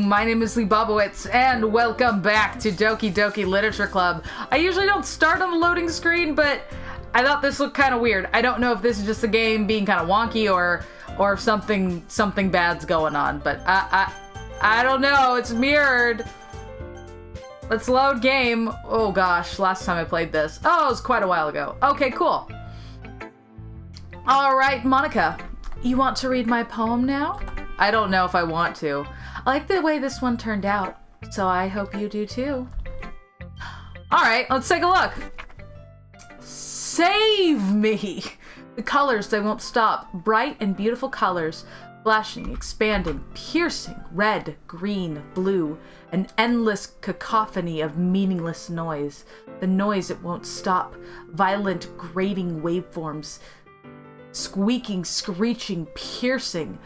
my name is Leebobawitz, and welcome back to Doki Doki Literature Club. I usually don't start on the loading screen, but I thought this looked kind of weird. I don't know if this is just the game being kind of wonky or if something bad's going on, but I don't know. It's mirrored. Let's load game. Oh gosh, last time I played this. Oh, it was quite a while ago. Okay, cool. All right, Monica, you want to read my poem now? I don't know if I want to. I like the way this one turned out, so I hope you do too. All right, let's take a look. Save me! The colors, they won't stop. Bright and beautiful colors. Flashing, expanding, piercing, red, green, blue. An endless cacophony of meaningless noise. The noise, it won't stop. Violent, grating waveforms. Squeaking, screeching, piercing.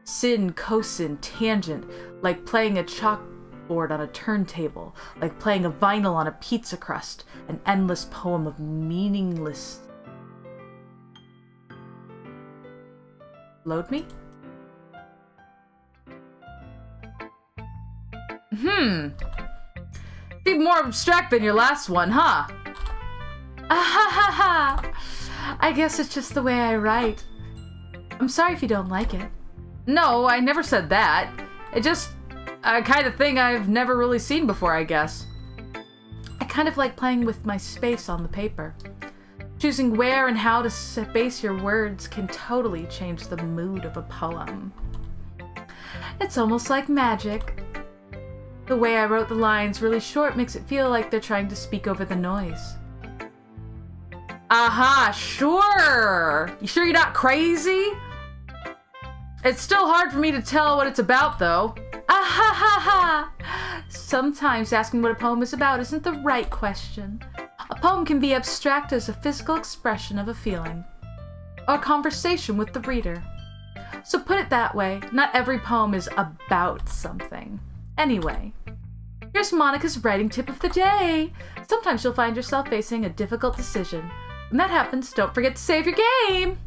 Sin, cosine, tangent, like playing a chalkboard on a turntable, like playing a vinyl on a pizza crust, an endless poem of meaningless... Load me? Be more abstract than your last one, huh? I guess it's just the way I write. I'm sorry if you don't like it. No, I never said that. It just a kind of thing I've never really seen before, I guess. I kind of like playing with my space on the paper. Choosing where and how to space your words can totally change the mood of a poem. It's almost like magic. The way I wrote the lines really short makes it feel like they're trying to speak over the noise. Aha, sure! You sure you're not crazy? It's still hard for me to tell what it's about, though. Sometimes asking what a poem is about isn't the right question. A poem can be abstract as a physical expression of a feeling, or a conversation with the reader. So put it that way, not every poem is about something. Anyway, here's Monica's writing tip of the day. Sometimes you'll find yourself facing a difficult decision. When that happens, don't forget to save your game!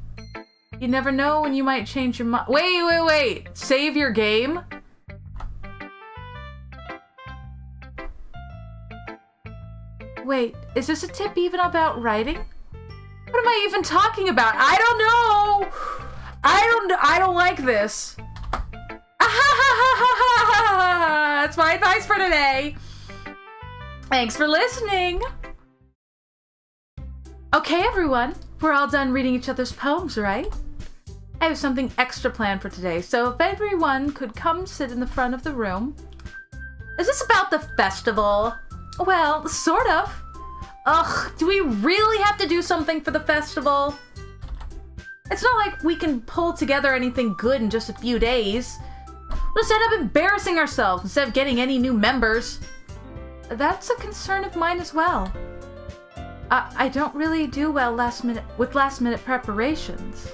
You never know when you might change your mind. Wait. Save your game? Wait, is this a tip even about writing? What am I even talking about? I don't know! I don't like this. That's my advice for today. Thanks for listening. Okay, everyone. We're all done reading each other's poems, right? I have something extra planned for today, so if everyone could come sit in the front of the room. Is this about the festival? Well, sort of. Ugh, do we really have to do something for the festival? It's not like we can pull together anything good in just a few days. We'll just end up embarrassing ourselves instead of getting any new members. That's a concern of mine as well. I don't really do well last minute preparations.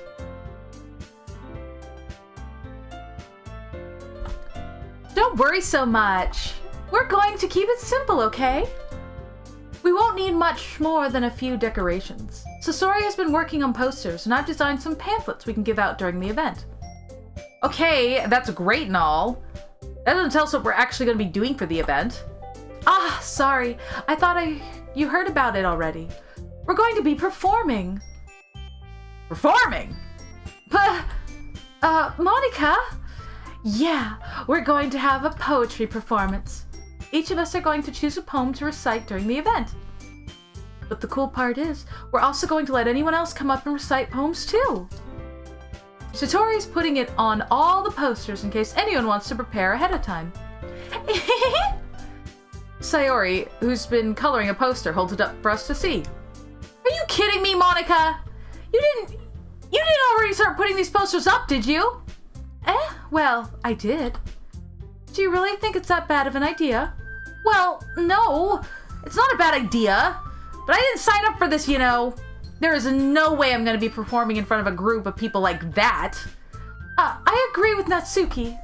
Don't worry so much. We're going to keep it simple, okay? We won't need much more than a few decorations. Sasori has been working on posters, and I've designed some pamphlets we can give out during the event. Okay, that's great and all. That doesn't tell us what we're actually going to be doing for the event. Ah, sorry. I thought you heard about it already. We're going to be performing. Performing? Monica? Yeah, we're going to have a poetry performance. Each of us are going to choose a poem to recite during the event. But the cool part is, we're also going to let anyone else come up and recite poems too. Satori's putting it on all the posters in case anyone wants to prepare ahead of time. Sayori, who's been coloring a poster, holds it up for us to see. Are you kidding me, Monica? You didn't already start putting these posters up, did you? Well, I did. Do you really think it's that bad of an idea? Well, no, it's not a bad idea, but I didn't sign up for this, you know. There is no way I'm going to be performing in front of a group of people like that. I agree with Natsuki.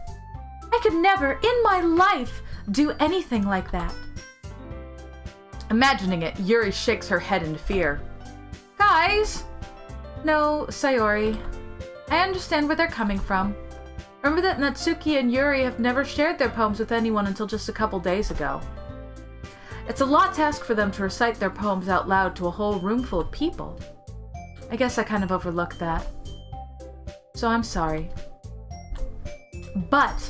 I could never in my life do anything like that. Imagining it, Yuri shakes her head in fear. Guys! No, Sayori. I understand where they're coming from. Remember that Natsuki and Yuri have never shared their poems with anyone until just a couple days ago. It's a lot to ask for them to recite their poems out loud to a whole room full of people. I guess I kind of overlooked that. So I'm sorry. But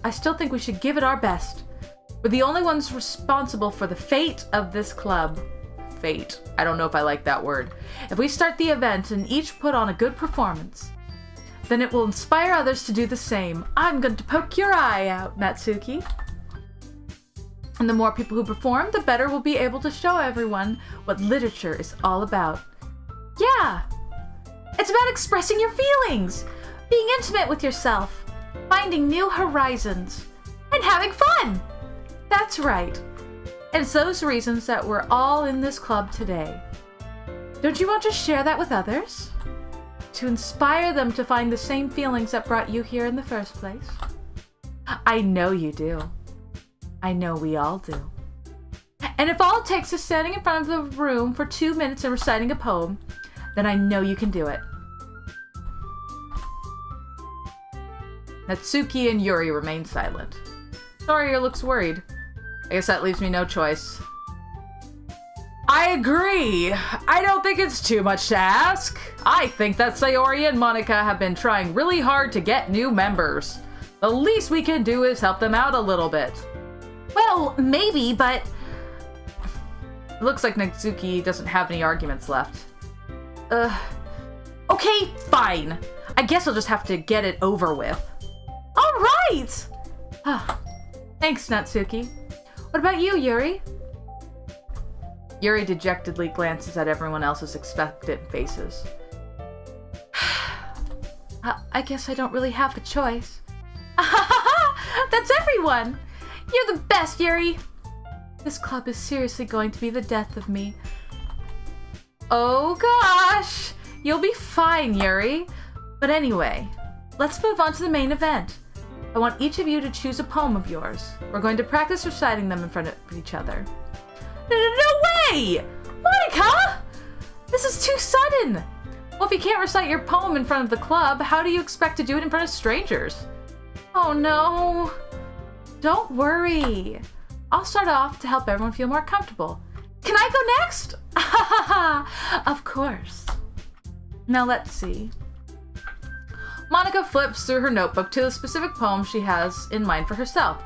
I still think we should give it our best. We're the only ones responsible for the fate of this club. Fate. I don't know if I like that word. If we start the event and each put on a good performance, then it will inspire others to do the same. I'm going to poke your eye out, Natsuki. And the more people who perform, the better we'll be able to show everyone what literature is all about. Yeah! It's about expressing your feelings, being intimate with yourself, finding new horizons, and having fun! That's right. And it's those reasons that we're all in this club today. Don't you want to share that with others? To inspire them to find the same feelings that brought you here in the first place? I know you do. I know we all do. And if all it takes is standing in front of the room for 2 minutes and reciting a poem, then I know you can do it. Natsuki and Yuri remain silent. Sawyer looks worried. I guess that leaves me no choice. I agree. I don't think it's too much to ask. I think that Sayori and Monika have been trying really hard to get new members. The least we can do is help them out a little bit. Well, maybe, but... It looks like Natsuki doesn't have any arguments left. Okay, fine. I guess I'll just have to get it over with. All right! Thanks, Natsuki. What about you, Yuri? Yuri dejectedly glances at everyone else's expectant faces. I guess I don't really have a choice. That's everyone! You're the best, Yuri! This club is seriously going to be the death of me. Oh gosh! You'll be fine, Yuri. But anyway, let's move on to the main event. I want each of you to choose a poem of yours. We're going to practice reciting them in front of each other. No way! Monika! This is too sudden! Well, if you can't recite your poem in front of the club, how do you expect to do it in front of strangers? Oh no! Don't worry. I'll start off to help everyone feel more comfortable. Can I go next? Of course. Now let's see. Monika flips through her notebook to the specific poem she has in mind for herself.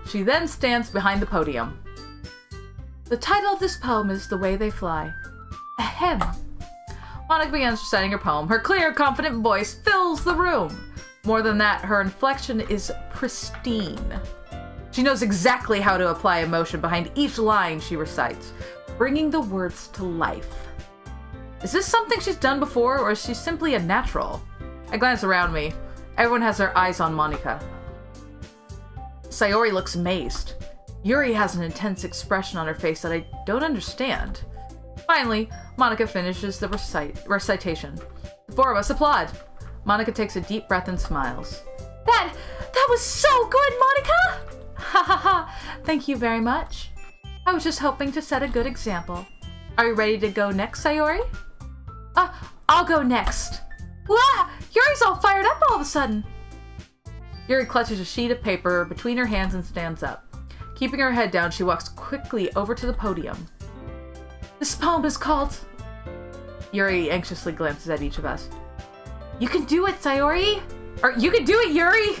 She then stands behind the podium. The title of this poem is The Way They Fly. Ahem. Monika begins reciting her poem. Her clear, confident voice fills the room. More than that, her inflection is pristine. She knows exactly how to apply emotion behind each line she recites, bringing the words to life. Is this something she's done before, or is she simply a natural? I glance around me. Everyone has their eyes on Monika. Sayori looks amazed. Yuri has an intense expression on her face that I don't understand. Finally, Monika finishes the recitation. The four of us applaud. Monika takes a deep breath and smiles. That was so good, Monika! Ha ha ha! Thank you very much. I was just hoping to set a good example. Are you ready to go next, Sayori? I'll go next. Wah! Yuri's all fired up all of a sudden. Yuri clutches a sheet of paper between her hands and stands up. Keeping her head down, she walks quickly over to the podium. This poem is called... Yuri anxiously glances at each of us. You can do it, Sayori! Or you can do it, Yuri!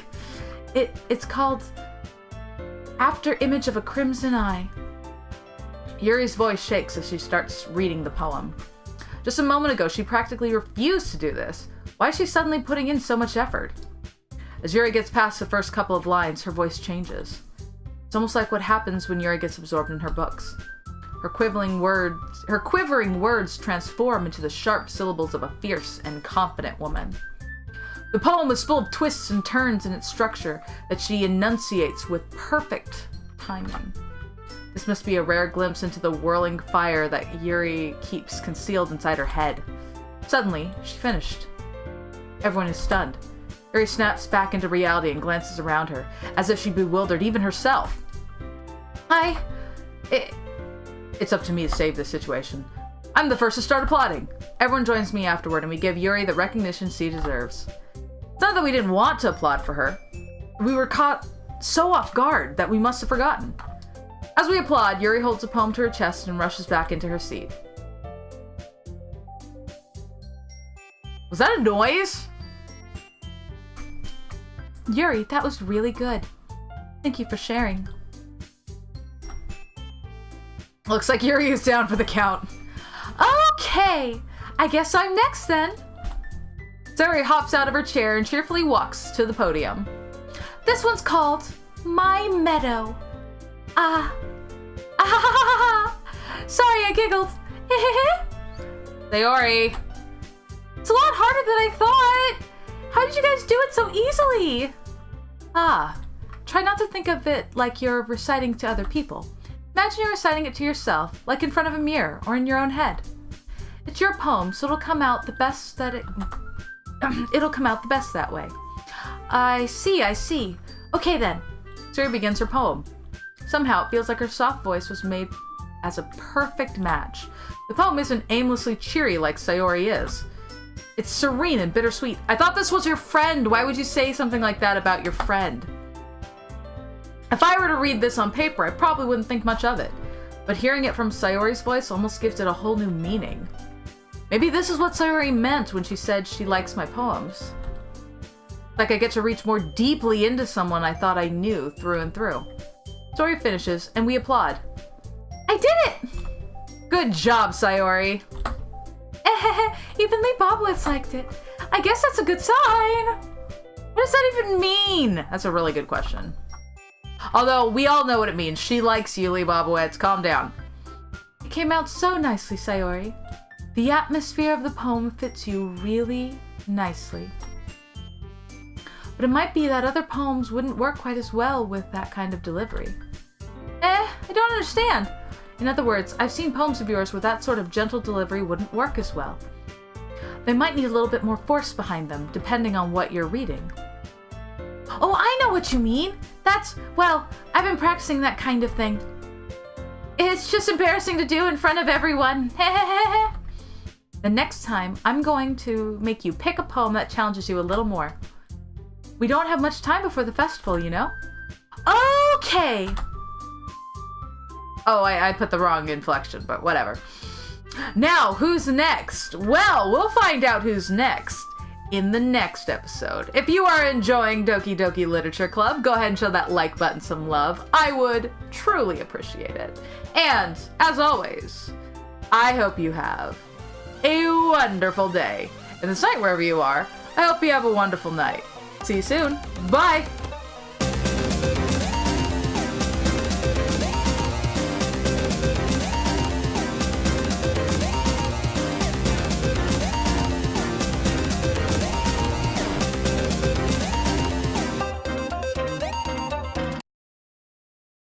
It's called... After Image of a Crimson Eye. Yuri's voice shakes as she starts reading the poem. Just a moment ago, she practically refused to do this. Why is she suddenly putting in so much effort? As Yuri gets past the first couple of lines, her voice changes. It's almost like what happens when Yuri gets absorbed in her books. Her quivering words transform into the sharp syllables of a fierce and confident woman. The poem is full of twists and turns in its structure that she enunciates with perfect timing. This must be a rare glimpse into the whirling fire that Yuri keeps concealed inside her head. Suddenly, she finished. Everyone is stunned. Yuri snaps back into reality and glances around her, as if she bewildered even herself. It's up to me to save this situation. I'm the first to start applauding. Everyone joins me afterward, and we give Yuri the recognition she deserves. It's not that we didn't want to applaud for her. We were caught so off guard that we must have forgotten. As we applaud, Yuri holds a poem to her chest and rushes back into her seat. Was that a noise? Yuri, that was really good. Thank you for sharing. Looks like Yuri is down for the count. Okay, I guess I'm next then. Sayori hops out of her chair and cheerfully walks to the podium. This one's called My Meadow. Sorry, I giggled. Sayori. It's a lot harder than I thought. How did you guys do it so easily? Try not to think of it like you're reciting to other people. Imagine you're reciting it to yourself, like in front of a mirror or in your own head. It's your poem, so it'll come out the best that way. I see. Okay then. Sayori begins her poem. Somehow it feels like her soft voice was made as a perfect match. The poem isn't aimlessly cheery like Sayori is. It's serene and bittersweet. I thought this was your friend. Why would you say something like that about your friend? If I were to read this on paper, I probably wouldn't think much of it. But hearing it from Sayori's voice almost gives it a whole new meaning. Maybe this is what Sayori meant when she said she likes my poems. Like I get to reach more deeply into someone I thought I knew through and through. Story finishes, and we applaud. I did it! Good job, Sayori. Even Leebobawitz liked it. I guess that's a good sign. What does that even mean? That's a really good question. Although, we all know what it means. She likes you, Leebobawitz. Calm down. It came out so nicely, Sayori. The atmosphere of the poem fits you really nicely. But it might be that other poems wouldn't work quite as well with that kind of delivery. I don't understand. In other words, I've seen poems of yours where that sort of gentle delivery wouldn't work as well. They might need a little bit more force behind them, depending on what you're reading. Oh, I know what you mean! Well, I've been practicing that kind of thing. It's just embarrassing to do in front of everyone. The next time, I'm going to make you pick a poem that challenges you a little more. We don't have much time before the festival, you know? Okay! Oh, I put the wrong inflection, but whatever. Now, who's next? Well, we'll find out who's next in the next episode. If you are enjoying Doki Doki Literature Club, go ahead and show that like button some love. I would truly appreciate it. And, as always, I hope you have a wonderful day. And this night, wherever you are, I hope you have a wonderful night. See you soon. Bye!